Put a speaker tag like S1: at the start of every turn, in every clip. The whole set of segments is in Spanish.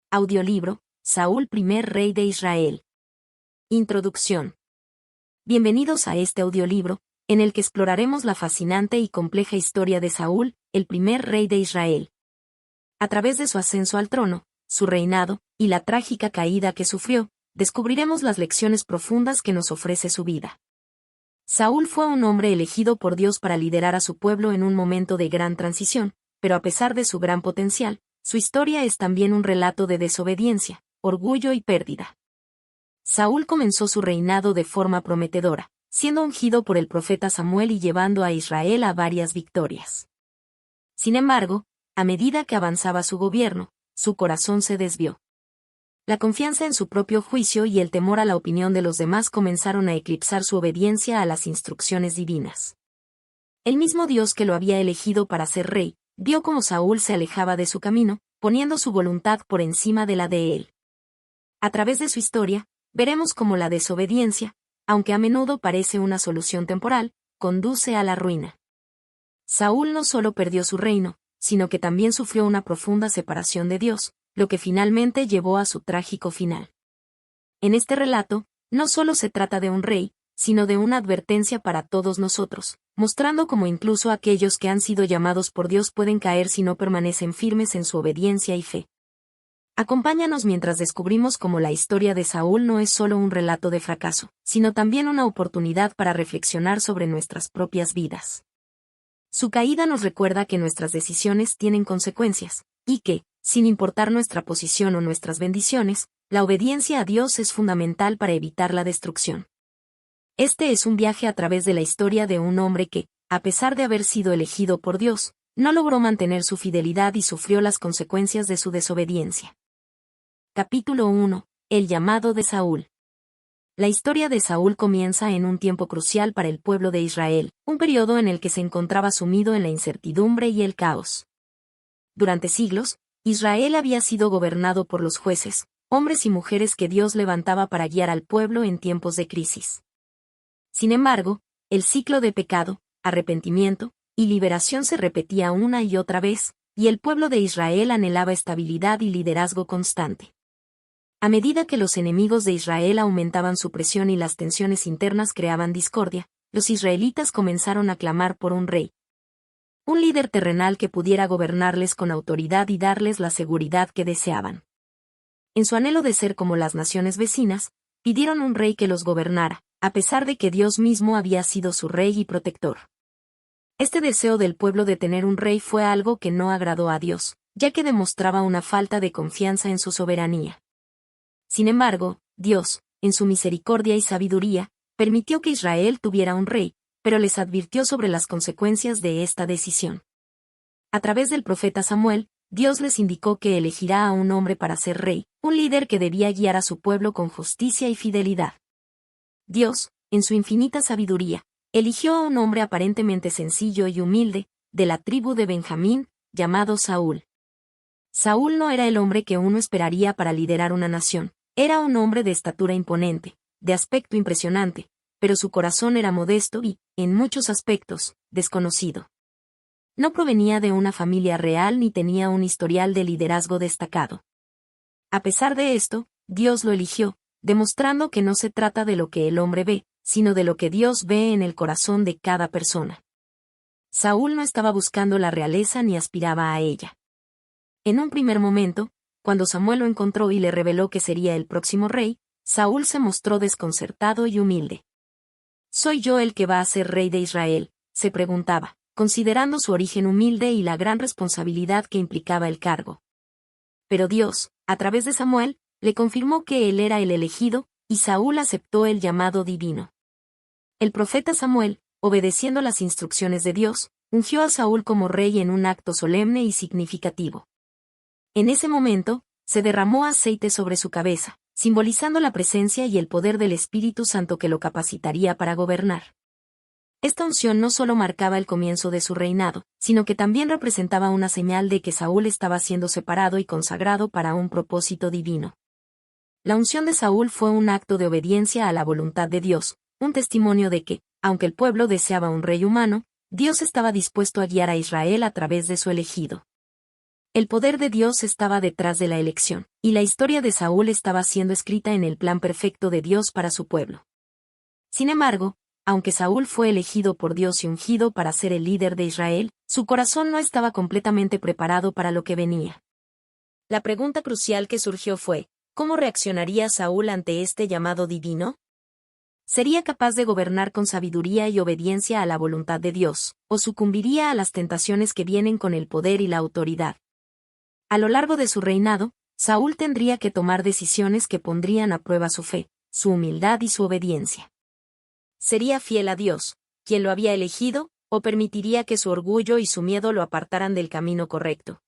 S1: Audiolibro, Saúl, primer rey de Israel. Introducción. Bienvenidos a este audiolibro, en el que exploraremos la fascinante y compleja historia de Saúl, el primer rey de Israel. A través de su ascenso al trono, su reinado, y la trágica caída que sufrió, descubriremos las lecciones profundas que nos ofrece su vida. Saúl fue un hombre elegido por Dios para liderar a su pueblo en un momento de gran transición, pero a pesar de su gran potencial, su historia es también un relato de desobediencia, orgullo y pérdida. Saúl comenzó su reinado de forma prometedora, siendo ungido por el profeta Samuel y llevando a Israel a varias victorias. Sin embargo, a medida que avanzaba su gobierno, su corazón se desvió. La confianza en su propio juicio y el temor a la opinión de los demás comenzaron a eclipsar su obediencia a las instrucciones divinas. El mismo Dios que lo había elegido para ser rey, vio cómo Saúl se alejaba de su camino, poniendo su voluntad por encima de la de él. A través de su historia, veremos cómo la desobediencia, aunque a menudo parece una solución temporal, conduce a la ruina. Saúl no solo perdió su reino, sino que también sufrió una profunda separación de Dios, lo que finalmente llevó a su trágico final. En este relato, no solo se trata de un rey, sino de una advertencia para todos nosotros, mostrando cómo incluso aquellos que han sido llamados por Dios pueden caer si no permanecen firmes en su obediencia y fe. Acompáñanos mientras descubrimos cómo la historia de Saúl no es solo un relato de fracaso, sino también una oportunidad para reflexionar sobre nuestras propias vidas. Su caída nos recuerda que nuestras decisiones tienen consecuencias, y que, sin importar nuestra posición o nuestras bendiciones, la obediencia a Dios es fundamental para evitar la destrucción. Este es un viaje a través de la historia de un hombre que, a pesar de haber sido elegido por Dios, no logró mantener su fidelidad y sufrió las consecuencias de su desobediencia. Capítulo 1. El llamado de Saúl. La historia de Saúl comienza en un tiempo crucial para el pueblo de Israel, un periodo en el que se encontraba sumido en la incertidumbre y el caos. Durante siglos, Israel había sido gobernado por los jueces, hombres y mujeres que Dios levantaba para guiar al pueblo en tiempos de crisis. Sin embargo, el ciclo de pecado, arrepentimiento y liberación se repetía una y otra vez, y el pueblo de Israel anhelaba estabilidad y liderazgo constante. A medida que los enemigos de Israel aumentaban su presión y las tensiones internas creaban discordia, los israelitas comenzaron a clamar por un rey. Un líder terrenal que pudiera gobernarles con autoridad y darles la seguridad que deseaban. En su anhelo de ser como las naciones vecinas, pidieron un rey que los gobernara, a pesar de que Dios mismo había sido su rey y protector. Este deseo del pueblo de tener un rey fue algo que no agradó a Dios, ya que demostraba una falta de confianza en su soberanía. Sin embargo, Dios, en su misericordia y sabiduría, permitió que Israel tuviera un rey, pero les advirtió sobre las consecuencias de esta decisión. A través del profeta Samuel, Dios les indicó que elegirá a un hombre para ser rey, un líder que debía guiar a su pueblo con justicia y fidelidad. Dios, en su infinita sabiduría, eligió a un hombre aparentemente sencillo y humilde, de la tribu de Benjamín, llamado Saúl. Saúl no era el hombre que uno esperaría para liderar una nación, era un hombre de estatura imponente, de aspecto impresionante, pero su corazón era modesto y, en muchos aspectos, desconocido. No provenía de una familia real ni tenía un historial de liderazgo destacado. A pesar de esto, Dios lo eligió, demostrando que no se trata de lo que el hombre ve, sino de lo que Dios ve en el corazón de cada persona. Saúl no estaba buscando la realeza ni aspiraba a ella. En un primer momento, cuando Samuel lo encontró y le reveló que sería el próximo rey, Saúl se mostró desconcertado y humilde. ¿Soy yo el que va a ser rey de Israel?, se preguntaba, considerando su origen humilde y la gran responsabilidad que implicaba el cargo. Pero Dios, a través de Samuel, le confirmó que él era el elegido, y Saúl aceptó el llamado divino. El profeta Samuel, obedeciendo las instrucciones de Dios, ungió a Saúl como rey en un acto solemne y significativo. En ese momento, se derramó aceite sobre su cabeza, simbolizando la presencia y el poder del Espíritu Santo que lo capacitaría para gobernar. Esta unción no solo marcaba el comienzo de su reinado, sino que también representaba una señal de que Saúl estaba siendo separado y consagrado para un propósito divino. La unción de Saúl fue un acto de obediencia a la voluntad de Dios, un testimonio de que, aunque el pueblo deseaba un rey humano, Dios estaba dispuesto a guiar a Israel a través de su elegido. El poder de Dios estaba detrás de la elección, y la historia de Saúl estaba siendo escrita en el plan perfecto de Dios para su pueblo. Sin embargo, aunque Saúl fue elegido por Dios y ungido para ser el líder de Israel, su corazón no estaba completamente preparado para lo que venía. La pregunta crucial que surgió fue, ¿cómo reaccionaría Saúl ante este llamado divino? ¿Sería capaz de gobernar con sabiduría y obediencia a la voluntad de Dios, o sucumbiría a las tentaciones que vienen con el poder y la autoridad? A lo largo de su reinado, Saúl tendría que tomar decisiones que pondrían a prueba su fe, su humildad y su obediencia. ¿Sería fiel a Dios, quien lo había elegido, o permitiría que su orgullo y su miedo lo apartaran del camino correcto?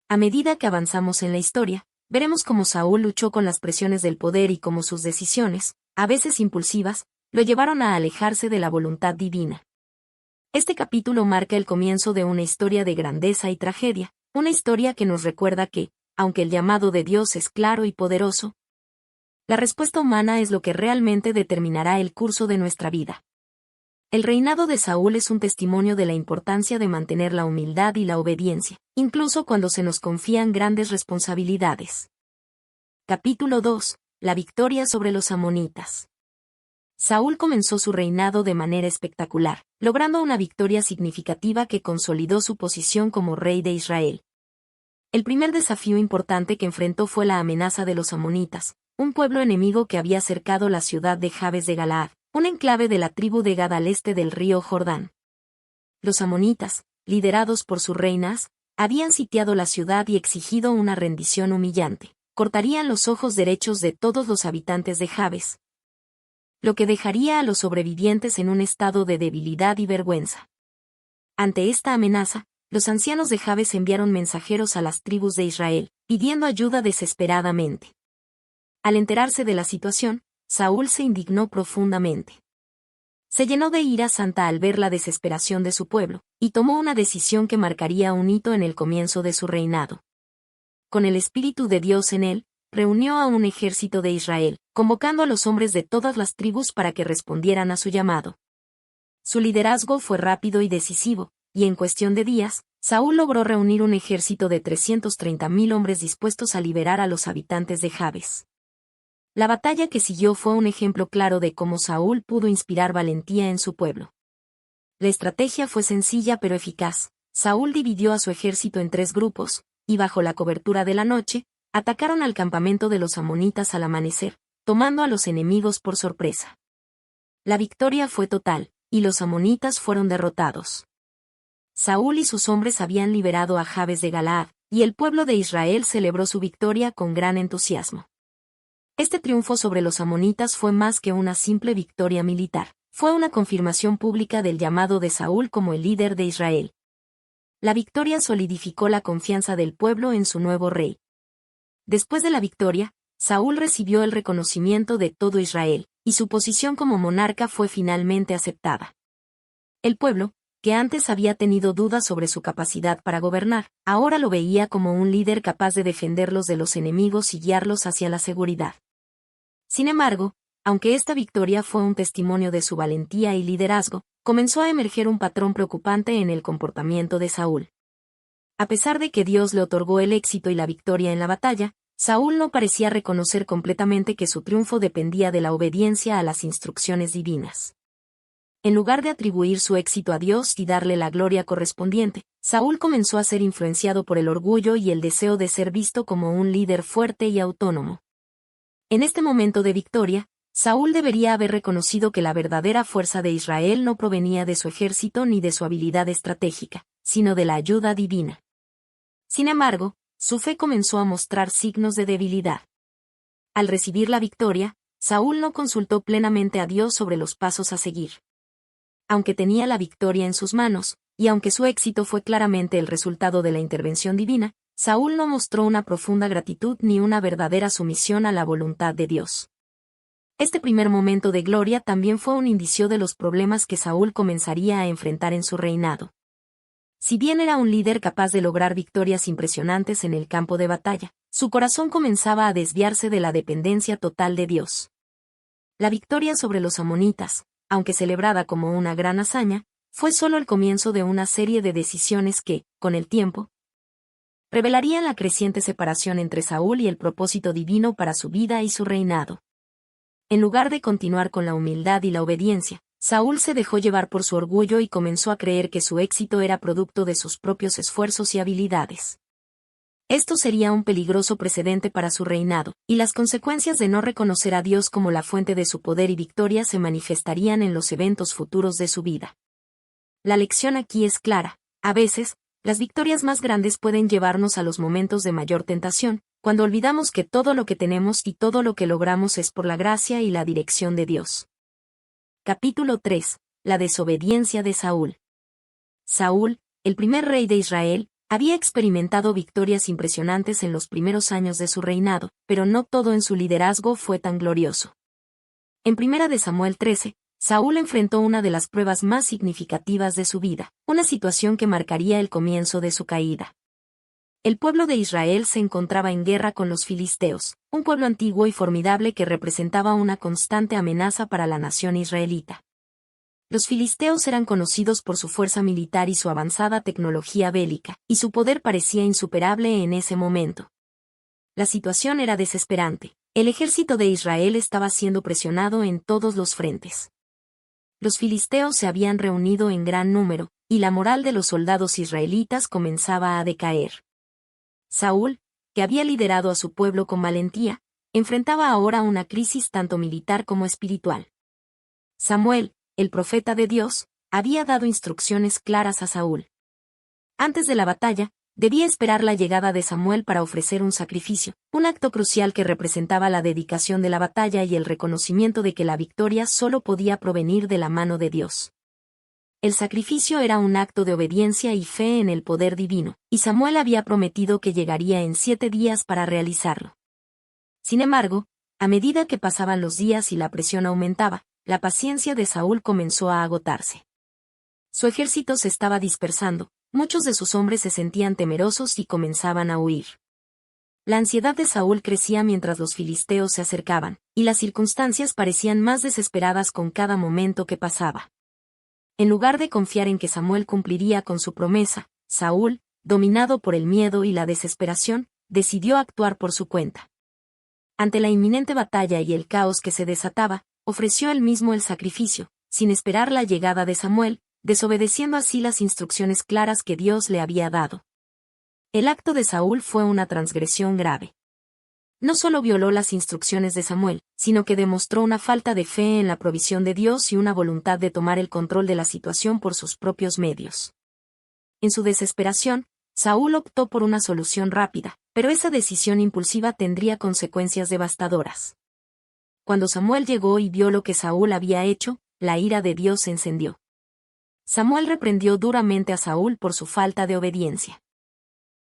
S1: A medida que avanzamos en la historia, veremos cómo Saúl luchó con las presiones del poder y cómo sus decisiones, a veces impulsivas, lo llevaron a alejarse de la voluntad divina. Este capítulo marca el comienzo de una historia de grandeza y tragedia, una historia que nos recuerda que, aunque el llamado de Dios es claro y poderoso, la respuesta humana es lo que realmente determinará el curso de nuestra vida. El reinado de Saúl es un testimonio de la importancia de mantener la humildad y la obediencia, incluso cuando se nos confían grandes responsabilidades. Capítulo 2. La victoria sobre los amonitas. Saúl comenzó su reinado de manera espectacular, logrando una victoria significativa que consolidó su posición como rey de Israel. El primer desafío importante que enfrentó fue la amenaza de los amonitas, un pueblo enemigo que había cercado la ciudad de Jabes de Galaad, un enclave de la tribu de Gad al este del río Jordán. Los amonitas, liderados por sus reinas, habían sitiado la ciudad y exigido una rendición humillante. Cortarían los ojos derechos de todos los habitantes de Jabes, lo que dejaría a los sobrevivientes en un estado de debilidad y vergüenza. Ante esta amenaza, los ancianos de Jabes enviaron mensajeros a las tribus de Israel, pidiendo ayuda desesperadamente. Al enterarse de la situación, Saúl se indignó profundamente. Se llenó de ira santa al ver la desesperación de su pueblo, y tomó una decisión que marcaría un hito en el comienzo de su reinado. Con el Espíritu de Dios en él, reunió a un ejército de Israel, convocando a los hombres de todas las tribus para que respondieran a su llamado. Su liderazgo fue rápido y decisivo, y en cuestión de días, Saúl logró reunir un ejército de 330.000 hombres dispuestos a liberar a los habitantes de Jabes. La batalla que siguió fue un ejemplo claro de cómo Saúl pudo inspirar valentía en su pueblo. La estrategia fue sencilla pero eficaz. Saúl dividió a su ejército en 3 grupos, y bajo la cobertura de la noche, atacaron al campamento de los amonitas al amanecer, tomando a los enemigos por sorpresa. La victoria fue total, y los amonitas fueron derrotados. Saúl y sus hombres habían liberado a Jabes de Galaad, y el pueblo de Israel celebró su victoria con gran entusiasmo. Este triunfo sobre los amonitas fue más que una simple victoria militar, fue una confirmación pública del llamado de Saúl como el líder de Israel. La victoria solidificó la confianza del pueblo en su nuevo rey. Después de la victoria, Saúl recibió el reconocimiento de todo Israel, y su posición como monarca fue finalmente aceptada. El pueblo, que antes había tenido dudas sobre su capacidad para gobernar, ahora lo veía como un líder capaz de defenderlos de los enemigos y guiarlos hacia la seguridad. Sin embargo, aunque esta victoria fue un testimonio de su valentía y liderazgo, comenzó a emerger un patrón preocupante en el comportamiento de Saúl. A pesar de que Dios le otorgó el éxito y la victoria en la batalla, Saúl no parecía reconocer completamente que su triunfo dependía de la obediencia a las instrucciones divinas. En lugar de atribuir su éxito a Dios y darle la gloria correspondiente, Saúl comenzó a ser influenciado por el orgullo y el deseo de ser visto como un líder fuerte y autónomo. En este momento de victoria, Saúl debería haber reconocido que la verdadera fuerza de Israel no provenía de su ejército ni de su habilidad estratégica, sino de la ayuda divina. Sin embargo, su fe comenzó a mostrar signos de debilidad. Al recibir la victoria, Saúl no consultó plenamente a Dios sobre los pasos a seguir. Aunque tenía la victoria en sus manos, y aunque su éxito fue claramente el resultado de la intervención divina, Saúl no mostró una profunda gratitud ni una verdadera sumisión a la voluntad de Dios. Este primer momento de gloria también fue un indicio de los problemas que Saúl comenzaría a enfrentar en su reinado. Si bien era un líder capaz de lograr victorias impresionantes en el campo de batalla, su corazón comenzaba a desviarse de la dependencia total de Dios. La victoria sobre los amonitas, aunque celebrada como una gran hazaña, fue solo el comienzo de una serie de decisiones que, con el tiempo, revelarían la creciente separación entre Saúl y el propósito divino para su vida y su reinado. En lugar de continuar con la humildad y la obediencia, Saúl se dejó llevar por su orgullo y comenzó a creer que su éxito era producto de sus propios esfuerzos y habilidades. Esto sería un peligroso precedente para su reinado, y las consecuencias de no reconocer a Dios como la fuente de su poder y victoria se manifestarían en los eventos futuros de su vida. La lección aquí es clara: a veces, las victorias más grandes pueden llevarnos a los momentos de mayor tentación, cuando olvidamos que todo lo que tenemos y todo lo que logramos es por la gracia y la dirección de Dios. Capítulo 3. La desobediencia de Saúl. Saúl, el primer rey de Israel, había experimentado victorias impresionantes en los primeros años de su reinado, pero no todo en su liderazgo fue tan glorioso. En 1 Samuel 13, Saúl enfrentó una de las pruebas más significativas de su vida, una situación que marcaría el comienzo de su caída. El pueblo de Israel se encontraba en guerra con los filisteos, un pueblo antiguo y formidable que representaba una constante amenaza para la nación israelita. Los filisteos eran conocidos por su fuerza militar y su avanzada tecnología bélica, y su poder parecía insuperable en ese momento. La situación era desesperante. El ejército de Israel estaba siendo presionado en todos los frentes. Los filisteos se habían reunido en gran número, y la moral de los soldados israelitas comenzaba a decaer. Saúl, que había liderado a su pueblo con valentía, enfrentaba ahora una crisis tanto militar como espiritual. Samuel, el profeta de Dios, había dado instrucciones claras a Saúl. Antes de la batalla, debía esperar la llegada de Samuel para ofrecer un sacrificio, un acto crucial que representaba la dedicación de la batalla y el reconocimiento de que la victoria solo podía provenir de la mano de Dios. El sacrificio era un acto de obediencia y fe en el poder divino, y Samuel había prometido que llegaría en 7 días para realizarlo. Sin embargo, a medida que pasaban los días y la presión aumentaba, la paciencia de Saúl comenzó a agotarse. Su ejército se estaba dispersando, muchos de sus hombres se sentían temerosos y comenzaban a huir. La ansiedad de Saúl crecía mientras los filisteos se acercaban, y las circunstancias parecían más desesperadas con cada momento que pasaba. En lugar de confiar en que Samuel cumpliría con su promesa, Saúl, dominado por el miedo y la desesperación, decidió actuar por su cuenta. Ante la inminente batalla y el caos que se desataba, ofreció él mismo el sacrificio, sin esperar la llegada de Samuel, desobedeciendo así las instrucciones claras que Dios le había dado. El acto de Saúl fue una transgresión grave. No solo violó las instrucciones de Samuel, sino que demostró una falta de fe en la provisión de Dios y una voluntad de tomar el control de la situación por sus propios medios. En su desesperación, Saúl optó por una solución rápida, pero esa decisión impulsiva tendría consecuencias devastadoras. Cuando Samuel llegó y vio lo que Saúl había hecho, la ira de Dios se encendió. Samuel reprendió duramente a Saúl por su falta de obediencia.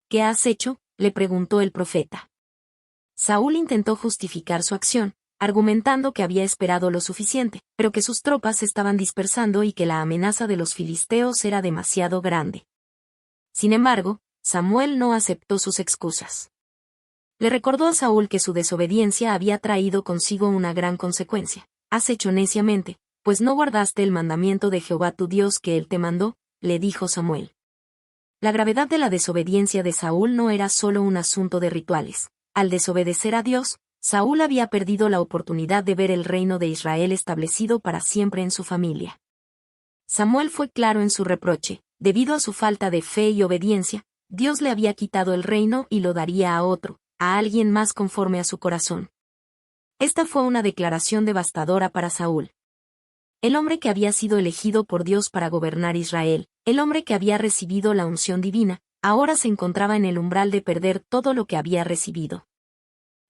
S1: ¿Qué has hecho?, le preguntó el profeta. Saúl intentó justificar su acción, argumentando que había esperado lo suficiente, pero que sus tropas se estaban dispersando y que la amenaza de los filisteos era demasiado grande. Sin embargo, Samuel no aceptó sus excusas. Le recordó a Saúl que su desobediencia había traído consigo una gran consecuencia. Has hecho neciamente, pues no guardaste el mandamiento de Jehová tu Dios que él te mandó, le dijo Samuel. La gravedad de la desobediencia de Saúl no era solo un asunto de rituales. Al desobedecer a Dios, Saúl había perdido la oportunidad de ver el reino de Israel establecido para siempre en su familia. Samuel fue claro en su reproche: debido a su falta de fe y obediencia, Dios le había quitado el reino y lo daría a otro, a alguien más conforme a su corazón. Esta fue una declaración devastadora para Saúl. El hombre que había sido elegido por Dios para gobernar Israel, el hombre que había recibido la unción divina, ahora se encontraba en el umbral de perder todo lo que había recibido.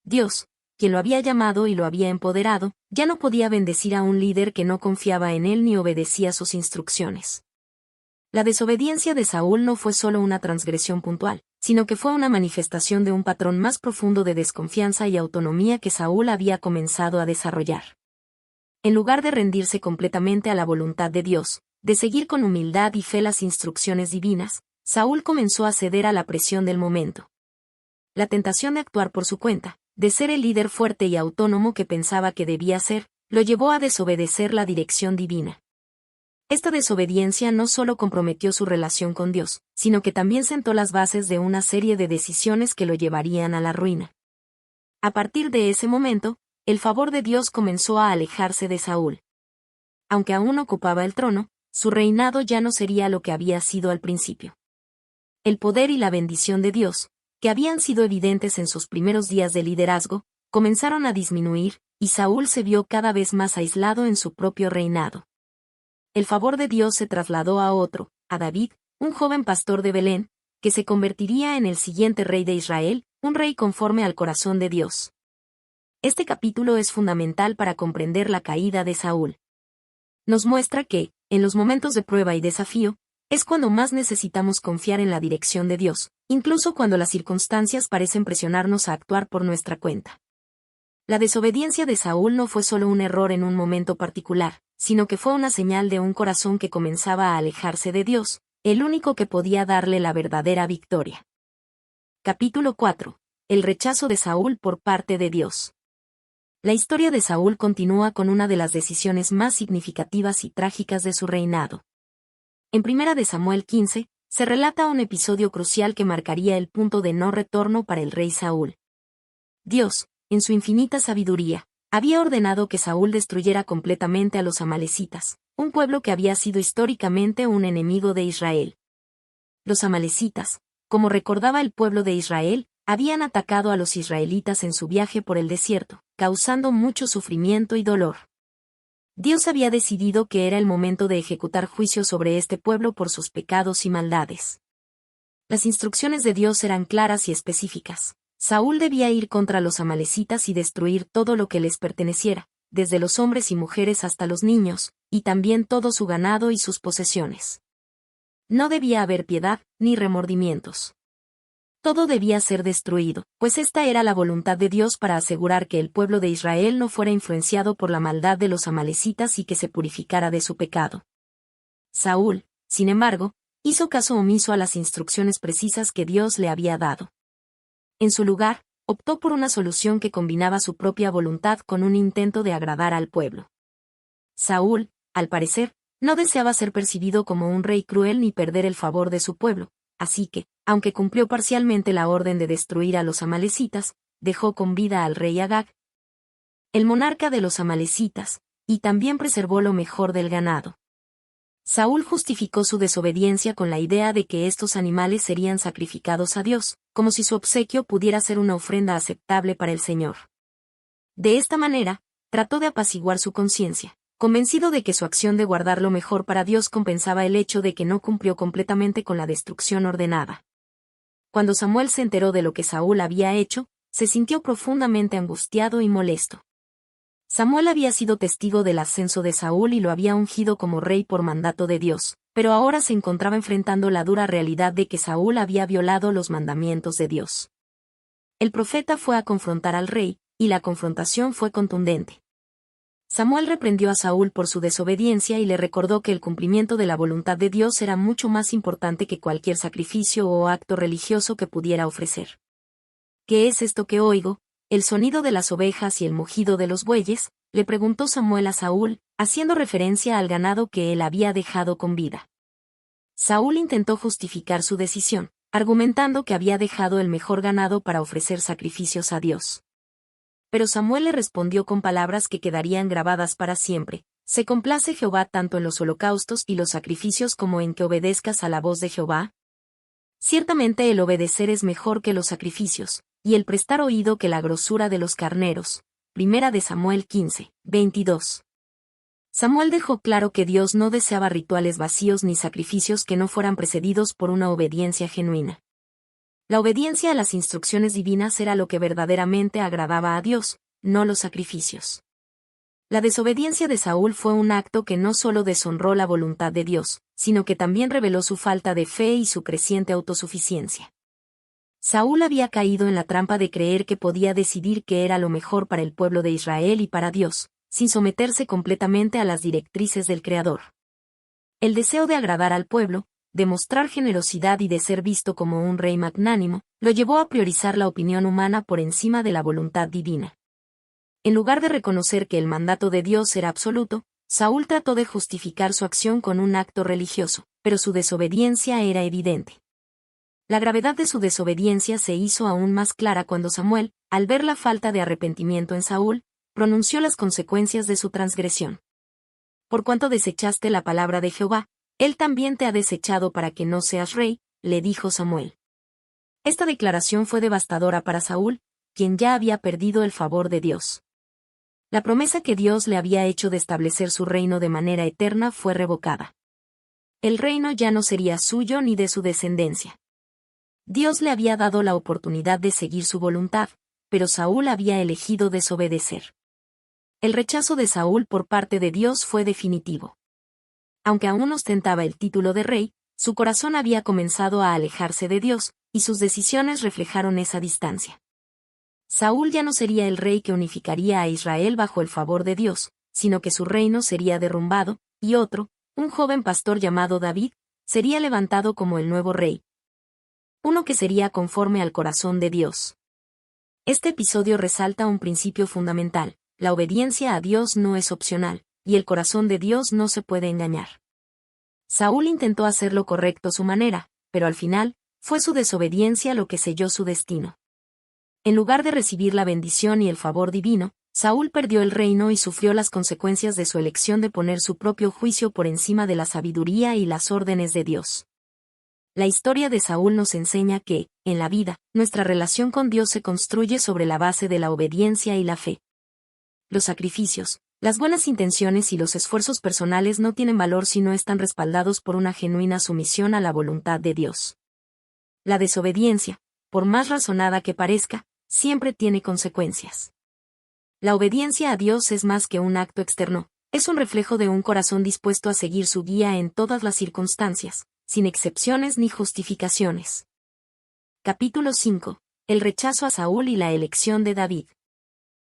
S1: Dios, quien lo había llamado y lo había empoderado, ya no podía bendecir a un líder que no confiaba en él ni obedecía sus instrucciones. La desobediencia de Saúl no fue solo una transgresión puntual, sino que fue una manifestación de un patrón más profundo de desconfianza y autonomía que Saúl había comenzado a desarrollar. En lugar de rendirse completamente a la voluntad de Dios, de seguir con humildad y fe las instrucciones divinas, Saúl comenzó a ceder a la presión del momento. La tentación de actuar por su cuenta, de ser el líder fuerte y autónomo que pensaba que debía ser, lo llevó a desobedecer la dirección divina. Esta desobediencia no solo comprometió su relación con Dios, sino que también sentó las bases de una serie de decisiones que lo llevarían a la ruina. A partir de ese momento, el favor de Dios comenzó a alejarse de Saúl. Aunque aún ocupaba el trono, su reinado ya no sería lo que había sido al principio. El poder y la bendición de Dios, que habían sido evidentes en sus primeros días de liderazgo, comenzaron a disminuir, y Saúl se vio cada vez más aislado en su propio reinado. El favor de Dios se trasladó a otro, a David, un joven pastor de Belén, que se convertiría en el siguiente rey de Israel, un rey conforme al corazón de Dios. Este capítulo es fundamental para comprender la caída de Saúl. Nos muestra que, en los momentos de prueba y desafío, es cuando más necesitamos confiar en la dirección de Dios, incluso cuando las circunstancias parecen presionarnos a actuar por nuestra cuenta. La desobediencia de Saúl no fue solo un error en un momento particular, sino que fue una señal de un corazón que comenzaba a alejarse de Dios, el único que podía darle la verdadera victoria. Capítulo 4. El rechazo de Saúl por parte de Dios. La historia de Saúl continúa con una de las decisiones más significativas y trágicas de su reinado. En 1 de Samuel 15, se relata un episodio crucial que marcaría el punto de no retorno para el rey Saúl. Dios, en su infinita sabiduría, había ordenado que Saúl destruyera completamente a los amalecitas, un pueblo que había sido históricamente un enemigo de Israel. Los amalecitas, como recordaba el pueblo de Israel, habían atacado a los israelitas en su viaje por el desierto, causando mucho sufrimiento y dolor. Dios había decidido que era el momento de ejecutar juicio sobre este pueblo por sus pecados y maldades. Las instrucciones de Dios eran claras y específicas. Saúl debía ir contra los amalecitas y destruir todo lo que les perteneciera, desde los hombres y mujeres hasta los niños, y también todo su ganado y sus posesiones. No debía haber piedad, ni remordimientos. Todo debía ser destruido, pues esta era la voluntad de Dios para asegurar que el pueblo de Israel no fuera influenciado por la maldad de los amalecitas y que se purificara de su pecado. Saúl, sin embargo, hizo caso omiso a las instrucciones precisas que Dios le había dado. En su lugar, optó por una solución que combinaba su propia voluntad con un intento de agradar al pueblo. Saúl, al parecer, no deseaba ser percibido como un rey cruel ni perder el favor de su pueblo, así que, aunque cumplió parcialmente la orden de destruir a los amalecitas, dejó con vida al rey Agag, el monarca de los amalecitas, y también preservó lo mejor del ganado. Saúl justificó su desobediencia con la idea de que estos animales serían sacrificados a Dios, como si su obsequio pudiera ser una ofrenda aceptable para el Señor. De esta manera, trató de apaciguar su conciencia, convencido de que su acción de guardar lo mejor para Dios compensaba el hecho de que no cumplió completamente con la destrucción ordenada. Cuando Samuel se enteró de lo que Saúl había hecho, se sintió profundamente angustiado y molesto. Samuel había sido testigo del ascenso de Saúl y lo había ungido como rey por mandato de Dios, pero ahora se encontraba enfrentando la dura realidad de que Saúl había violado los mandamientos de Dios. El profeta fue a confrontar al rey, y la confrontación fue contundente. Samuel reprendió a Saúl por su desobediencia y le recordó que el cumplimiento de la voluntad de Dios era mucho más importante que cualquier sacrificio o acto religioso que pudiera ofrecer. ¿Qué es esto que oigo? ¿El sonido de las ovejas y el mugido de los bueyes?, le preguntó Samuel a Saúl, haciendo referencia al ganado que él había dejado con vida. Saúl intentó justificar su decisión, argumentando que había dejado el mejor ganado para ofrecer sacrificios a Dios. Pero Samuel le respondió con palabras que quedarían grabadas para siempre: ¿se complace Jehová tanto en los holocaustos y los sacrificios como en que obedezcas a la voz de Jehová? Ciertamente el obedecer es mejor que los sacrificios, y el prestar oído que la grosura de los carneros. 1 de Samuel 15, 22. Samuel dejó claro que Dios no deseaba rituales vacíos ni sacrificios que no fueran precedidos por una obediencia genuina. La obediencia a las instrucciones divinas era lo que verdaderamente agradaba a Dios, no los sacrificios. La desobediencia de Saúl fue un acto que no solo deshonró la voluntad de Dios, sino que también reveló su falta de fe y su creciente autosuficiencia. Saúl había caído en la trampa de creer que podía decidir qué era lo mejor para el pueblo de Israel y para Dios, sin someterse completamente a las directrices del Creador. El deseo de agradar al pueblo, de mostrar generosidad y de ser visto como un rey magnánimo, lo llevó a priorizar la opinión humana por encima de la voluntad divina. En lugar de reconocer que el mandato de Dios era absoluto, Saúl trató de justificar su acción con un acto religioso, pero su desobediencia era evidente. La gravedad de su desobediencia se hizo aún más clara cuando Samuel, al ver la falta de arrepentimiento en Saúl, pronunció las consecuencias de su transgresión. Por cuanto desechaste la palabra de Jehová, él también te ha desechado para que no seas rey, le dijo Samuel. Esta declaración fue devastadora para Saúl, quien ya había perdido el favor de Dios. La promesa que Dios le había hecho de establecer su reino de manera eterna fue revocada. El reino ya no sería suyo ni de su descendencia. Dios le había dado la oportunidad de seguir su voluntad, pero Saúl había elegido desobedecer. El rechazo de Saúl por parte de Dios fue definitivo. Aunque aún ostentaba el título de rey, su corazón había comenzado a alejarse de Dios, y sus decisiones reflejaron esa distancia. Saúl ya no sería el rey que unificaría a Israel bajo el favor de Dios, sino que su reino sería derrumbado, y otro, un joven pastor llamado David, sería levantado como el nuevo rey. Uno que sería conforme al corazón de Dios. Este episodio resalta un principio fundamental: la obediencia a Dios no es opcional, y el corazón de Dios no se puede engañar. Saúl intentó hacer lo correcto a su manera, pero al final, fue su desobediencia lo que selló su destino. En lugar de recibir la bendición y el favor divino, Saúl perdió el reino y sufrió las consecuencias de su elección de poner su propio juicio por encima de la sabiduría y las órdenes de Dios. La historia de Saúl nos enseña que, en la vida, nuestra relación con Dios se construye sobre la base de la obediencia y la fe. Los sacrificios, las buenas intenciones y los esfuerzos personales no tienen valor si no están respaldados por una genuina sumisión a la voluntad de Dios. La desobediencia, por más razonada que parezca, siempre tiene consecuencias. La obediencia a Dios es más que un acto externo, es un reflejo de un corazón dispuesto a seguir su guía en todas las circunstancias, sin excepciones ni justificaciones. Capítulo 5. El rechazo a Saúl y la elección de David.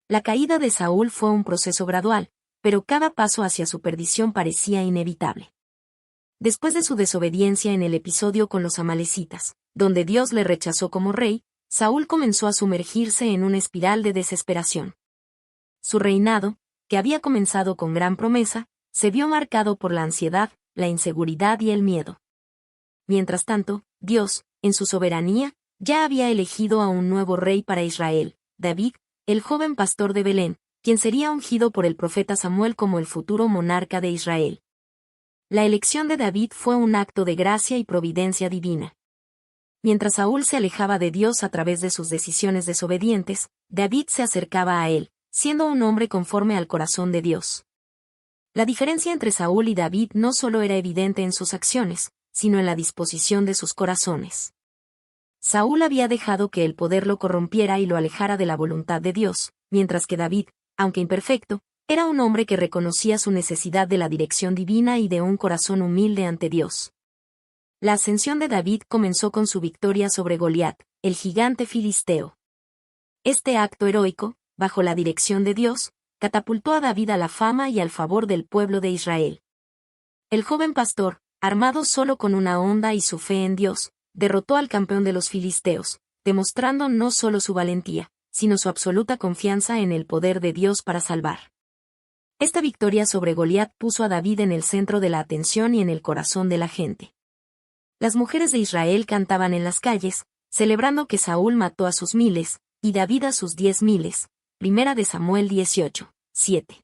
S1: La caída de Saúl fue un proceso gradual, pero cada paso hacia su perdición parecía inevitable. Después de su desobediencia en el episodio con los amalecitas, donde Dios le rechazó como rey, Saúl comenzó a sumergirse en una espiral de desesperación. Su reinado, que había comenzado con gran promesa, se vio marcado por la ansiedad, la inseguridad y el miedo. Mientras tanto, Dios, en su soberanía, ya había elegido a un nuevo rey para Israel, David, el joven pastor de Belén, quien sería ungido por el profeta Samuel como el futuro monarca de Israel. La elección de David fue un acto de gracia y providencia divina. Mientras Saúl se alejaba de Dios a través de sus decisiones desobedientes, David se acercaba a él, siendo un hombre conforme al corazón de Dios. La diferencia entre Saúl y David no solo era evidente en sus acciones, sino en la disposición de sus corazones. Saúl había dejado que el poder lo corrompiera y lo alejara de la voluntad de Dios, mientras que David, aunque imperfecto, era un hombre que reconocía su necesidad de la dirección divina y de un corazón humilde ante Dios. La ascensión de David comenzó con su victoria sobre Goliat, el gigante filisteo. Este acto heroico, bajo la dirección de Dios, catapultó a David a la fama y al favor del pueblo de Israel. El joven pastor, armado solo con una honda y su fe en Dios, derrotó al campeón de los filisteos, demostrando no solo su valentía, sino su absoluta confianza en el poder de Dios para salvar. Esta victoria sobre Goliat puso a David en el centro de la atención y en el corazón de la gente. Las mujeres de Israel cantaban en las calles, celebrando que Saúl mató a sus miles, y David a sus 10,000. Primera de Samuel 18:7.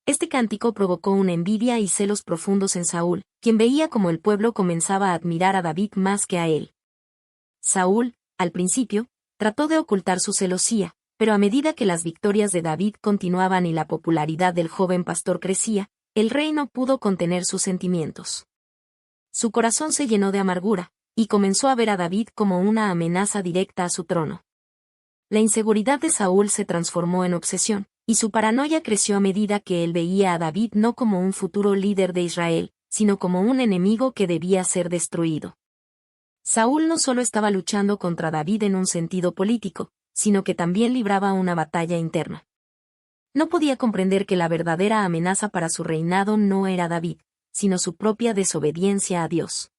S1: Este cántico provocó una envidia y celos profundos en Saúl, quien veía como el pueblo comenzaba a admirar a David más que a él. Saúl, al principio, trató de ocultar su celosía, pero a medida que las victorias de David continuaban y la popularidad del joven pastor crecía, el rey no pudo contener sus sentimientos. Su corazón se llenó de amargura, y comenzó a ver a David como una amenaza directa a su trono. La inseguridad de Saúl se transformó en obsesión, y su paranoia creció a medida que él veía a David no como un futuro líder de Israel, sino como un enemigo que debía ser destruido. Saúl no solo estaba luchando contra David en un sentido político, sino que también libraba una batalla interna. No podía comprender que la verdadera amenaza para su reinado no era David, sino su propia desobediencia a Dios.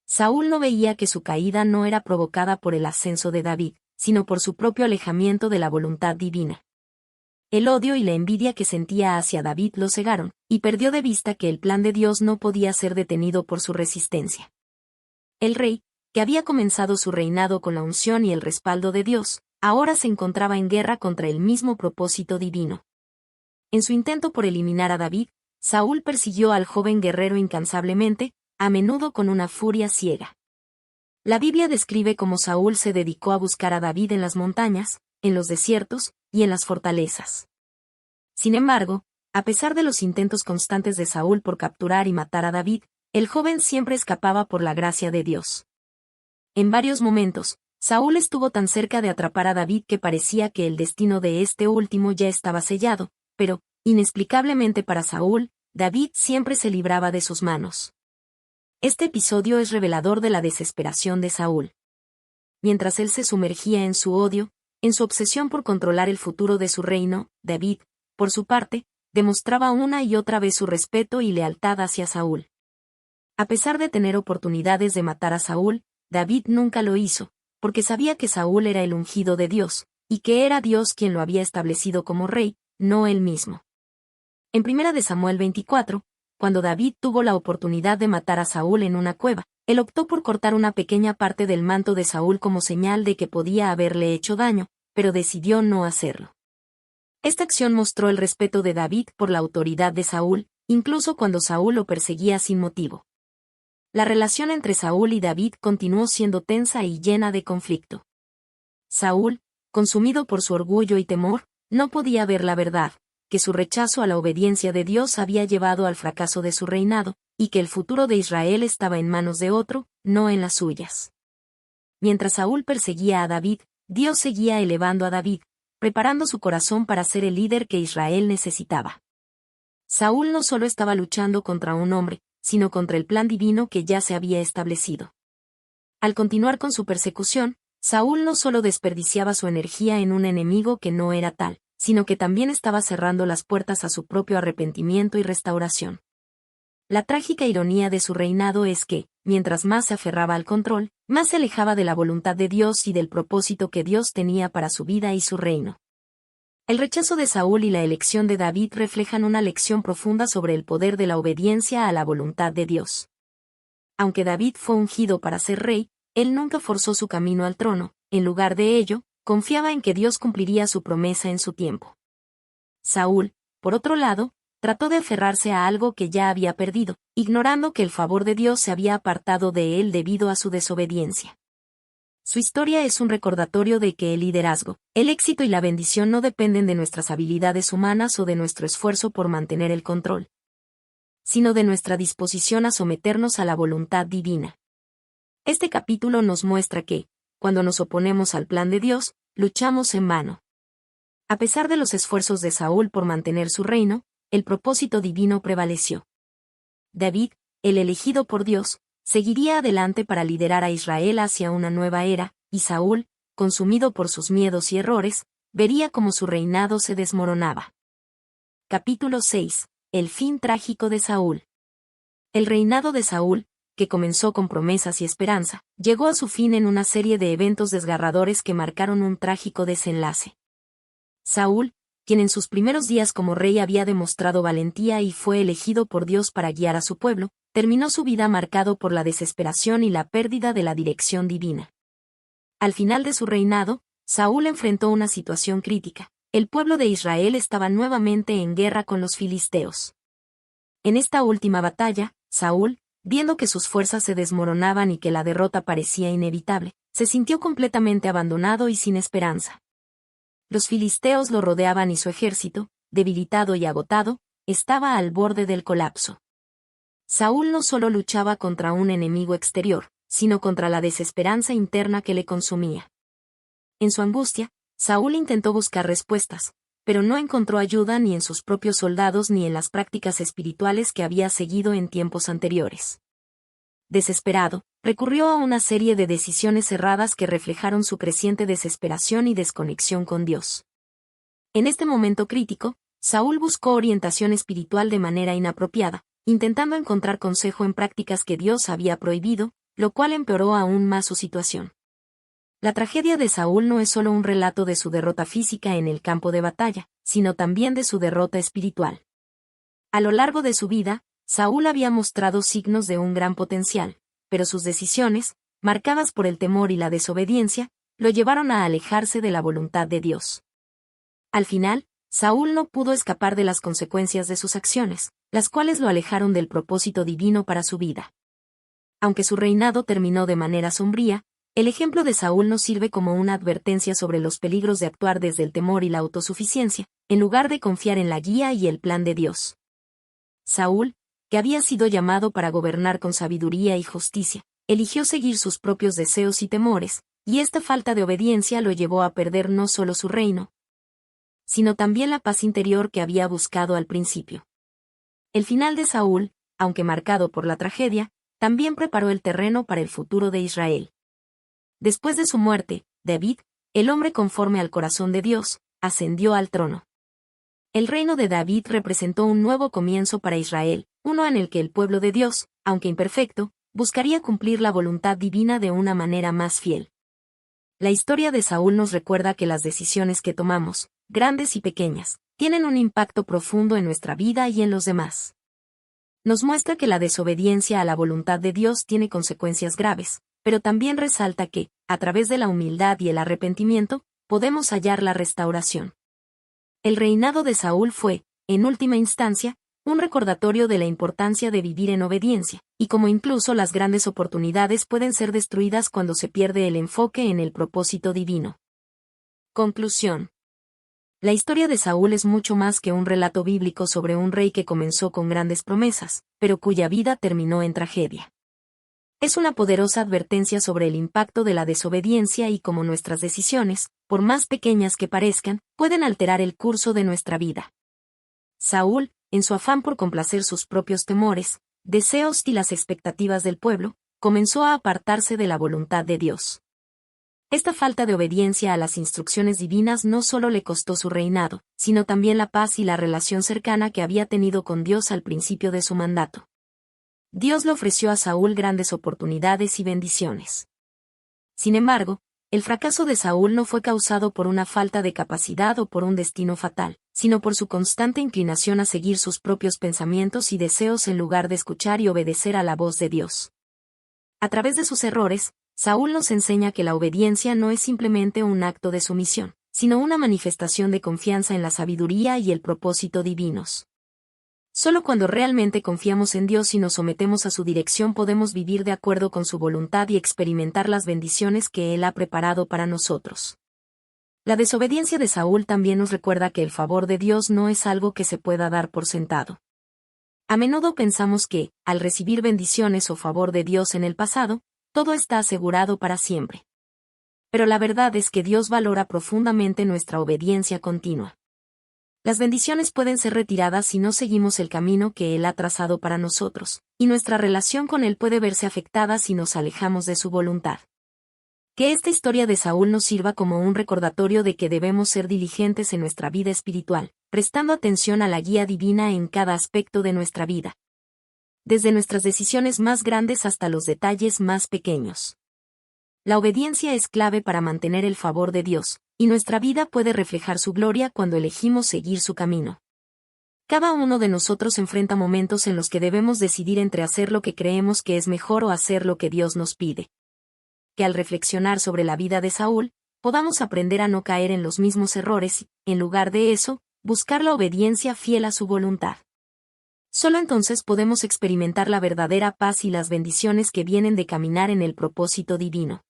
S1: Saúl no veía que su caída no era provocada por el ascenso de David, sino por su propio alejamiento de la voluntad divina. El odio y la envidia que sentía hacia David lo cegaron, y perdió de vista que el plan de Dios no podía ser detenido por su resistencia. El rey, que había comenzado su reinado con la unción y el respaldo de Dios, ahora se encontraba en guerra contra el mismo propósito divino. En su intento por eliminar a David, Saúl persiguió al joven guerrero incansablemente, a menudo con una furia ciega. La Biblia describe cómo Saúl se dedicó a buscar a David en las montañas, en los desiertos y en las fortalezas. Sin embargo, a pesar de los intentos constantes de Saúl por capturar y matar a David, el joven siempre escapaba por la gracia de Dios. En varios momentos, Saúl estuvo tan cerca de atrapar a David que parecía que el destino de este último ya estaba sellado, pero, inexplicablemente para Saúl, David siempre se libraba de sus manos. Este episodio es revelador de la desesperación de Saúl. Mientras él se sumergía en su odio, en su obsesión por controlar el futuro de su reino, David, por su parte, demostraba una y otra vez su respeto y lealtad hacia Saúl. A pesar de tener oportunidades de matar a Saúl, David nunca lo hizo, porque sabía que Saúl era el ungido de Dios, y que era Dios quien lo había establecido como rey, no él mismo. En 1 Samuel 24, cuando David tuvo la oportunidad de matar a Saúl en una cueva, él optó por cortar una pequeña parte del manto de Saúl como señal de que podía haberle hecho daño, pero decidió no hacerlo. Esta acción mostró el respeto de David por la autoridad de Saúl, incluso cuando Saúl lo perseguía sin motivo. La relación entre Saúl y David continuó siendo tensa y llena de conflicto. Saúl, consumido por su orgullo y temor, no podía ver la verdad, que su rechazo a la obediencia de Dios había llevado al fracaso de su reinado, y que el futuro de Israel estaba en manos de otro, no en las suyas. Mientras Saúl perseguía a David, Dios seguía elevando a David, preparando su corazón para ser el líder que Israel necesitaba. Saúl no solo estaba luchando contra un hombre, sino contra el plan divino que ya se había establecido. Al continuar con su persecución, Saúl no solo desperdiciaba su energía en un enemigo que no era tal, sino que también estaba cerrando las puertas a su propio arrepentimiento y restauración. La trágica ironía de su reinado es que, mientras más se aferraba al control, más se alejaba de la voluntad de Dios y del propósito que Dios tenía para su vida y su reino. El rechazo de Saúl y la elección de David reflejan una lección profunda sobre el poder de la obediencia a la voluntad de Dios. Aunque David fue ungido para ser rey, él nunca forzó su camino al trono, en lugar de ello, confiaba en que Dios cumpliría su promesa en su tiempo. Saúl, por otro lado, trató de aferrarse a algo que ya había perdido, ignorando que el favor de Dios se había apartado de él debido a su desobediencia. Su historia es un recordatorio de que el liderazgo, el éxito y la bendición no dependen de nuestras habilidades humanas o de nuestro esfuerzo por mantener el control, sino de nuestra disposición a someternos a la voluntad divina. Este capítulo nos muestra que, cuando nos oponemos al plan de Dios, luchamos en vano. A pesar de los esfuerzos de Saúl por mantener su reino, el propósito divino prevaleció. David, el elegido por Dios, seguiría adelante para liderar a Israel hacia una nueva era, y Saúl, consumido por sus miedos y errores, vería cómo su reinado se desmoronaba. Capítulo 6. El fin trágico de Saúl. El reinado de Saúl, que comenzó con promesas y esperanza, llegó a su fin en una serie de eventos desgarradores que marcaron un trágico desenlace. Saúl, quien en sus primeros días como rey había demostrado valentía y fue elegido por Dios para guiar a su pueblo, terminó su vida marcado por la desesperación y la pérdida de la dirección divina. Al final de su reinado, Saúl enfrentó una situación crítica. El pueblo de Israel estaba nuevamente en guerra con los filisteos. En esta última batalla, Saúl, viendo que sus fuerzas se desmoronaban y que la derrota parecía inevitable, se sintió completamente abandonado y sin esperanza. Los filisteos lo rodeaban y su ejército, debilitado y agotado, estaba al borde del colapso. Saúl no solo luchaba contra un enemigo exterior, sino contra la desesperanza interna que le consumía. En su angustia, Saúl intentó buscar respuestas, pero no encontró ayuda ni en sus propios soldados ni en las prácticas espirituales que había seguido en tiempos anteriores. Desesperado, recurrió a una serie de decisiones erradas que reflejaron su creciente desesperación y desconexión con Dios. En este momento crítico, Saúl buscó orientación espiritual de manera inapropiada, intentando encontrar consejo en prácticas que Dios había prohibido, lo cual empeoró aún más su situación. La tragedia de Saúl no es solo un relato de su derrota física en el campo de batalla, sino también de su derrota espiritual. A lo largo de su vida, Saúl había mostrado signos de un gran potencial, pero sus decisiones, marcadas por el temor y la desobediencia, lo llevaron a alejarse de la voluntad de Dios. Al final, Saúl no pudo escapar de las consecuencias de sus acciones, las cuales lo alejaron del propósito divino para su vida. Aunque su reinado terminó de manera sombría, el ejemplo de Saúl nos sirve como una advertencia sobre los peligros de actuar desde el temor y la autosuficiencia, en lugar de confiar en la guía y el plan de Dios. Saúl, que había sido llamado para gobernar con sabiduría y justicia, eligió seguir sus propios deseos y temores, y esta falta de obediencia lo llevó a perder no solo su reino, sino también la paz interior que había buscado al principio. El final de Saúl, aunque marcado por la tragedia, también preparó el terreno para el futuro de Israel. Después de su muerte, David, el hombre conforme al corazón de Dios, ascendió al trono. El reino de David representó un nuevo comienzo para Israel, uno en el que el pueblo de Dios, aunque imperfecto, buscaría cumplir la voluntad divina de una manera más fiel. La historia de Saúl nos recuerda que las decisiones que tomamos, grandes y pequeñas, tienen un impacto profundo en nuestra vida y en los demás. Nos muestra que la desobediencia a la voluntad de Dios tiene consecuencias graves, pero también resalta que, a través de la humildad y el arrepentimiento, podemos hallar la restauración. El reinado de Saúl fue, en última instancia, un recordatorio de la importancia de vivir en obediencia, y como incluso las grandes oportunidades pueden ser destruidas cuando se pierde el enfoque en el propósito divino. Conclusión. La historia de Saúl es mucho más que un relato bíblico sobre un rey que comenzó con grandes promesas, pero cuya vida terminó en tragedia. Es una poderosa advertencia sobre el impacto de la desobediencia y cómo nuestras decisiones, por más pequeñas que parezcan, pueden alterar el curso de nuestra vida. Saúl, en su afán por complacer sus propios temores, deseos y las expectativas del pueblo, comenzó a apartarse de la voluntad de Dios. Esta falta de obediencia a las instrucciones divinas no solo le costó su reinado, sino también la paz y la relación cercana que había tenido con Dios al principio de su mandato. Dios le ofreció a Saúl grandes oportunidades y bendiciones. Sin embargo, el fracaso de Saúl no fue causado por una falta de capacidad o por un destino fatal, sino por su constante inclinación a seguir sus propios pensamientos y deseos en lugar de escuchar y obedecer a la voz de Dios. A través de sus errores, Saúl nos enseña que la obediencia no es simplemente un acto de sumisión, sino una manifestación de confianza en la sabiduría y el propósito divinos. Solo cuando realmente confiamos en Dios y nos sometemos a su dirección podemos vivir de acuerdo con su voluntad y experimentar las bendiciones que Él ha preparado para nosotros. La desobediencia de Saúl también nos recuerda que el favor de Dios no es algo que se pueda dar por sentado. A menudo pensamos que, al recibir bendiciones o favor de Dios en el pasado, todo está asegurado para siempre. Pero la verdad es que Dios valora profundamente nuestra obediencia continua. Las bendiciones pueden ser retiradas si no seguimos el camino que Él ha trazado para nosotros, y nuestra relación con Él puede verse afectada si nos alejamos de su voluntad. Que esta historia de Saúl nos sirva como un recordatorio de que debemos ser diligentes en nuestra vida espiritual, prestando atención a la guía divina en cada aspecto de nuestra vida. Desde nuestras decisiones más grandes hasta los detalles más pequeños. La obediencia es clave para mantener el favor de Dios, y nuestra vida puede reflejar su gloria cuando elegimos seguir su camino. Cada uno de nosotros enfrenta momentos en los que debemos decidir entre hacer lo que creemos que es mejor o hacer lo que Dios nos pide. Que al reflexionar sobre la vida de Saúl, podamos aprender a no caer en los mismos errores y, en lugar de eso, buscar la obediencia fiel a su voluntad. Solo entonces podemos experimentar la verdadera paz y las bendiciones que vienen de caminar en el propósito divino.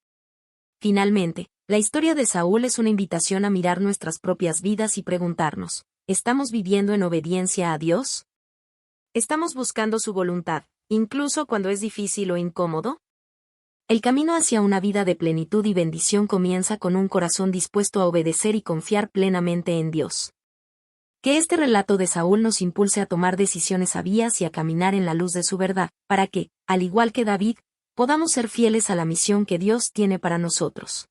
S1: Finalmente, la historia de Saúl es una invitación a mirar nuestras propias vidas y preguntarnos, ¿estamos viviendo en obediencia a Dios? ¿Estamos buscando su voluntad, incluso cuando es difícil o incómodo? El camino hacia una vida de plenitud y bendición comienza con un corazón dispuesto a obedecer y confiar plenamente en Dios. Que este relato de Saúl nos impulse a tomar decisiones sabias y a caminar en la luz de su verdad, para que, al igual que David, podamos ser fieles a la misión que Dios tiene para nosotros.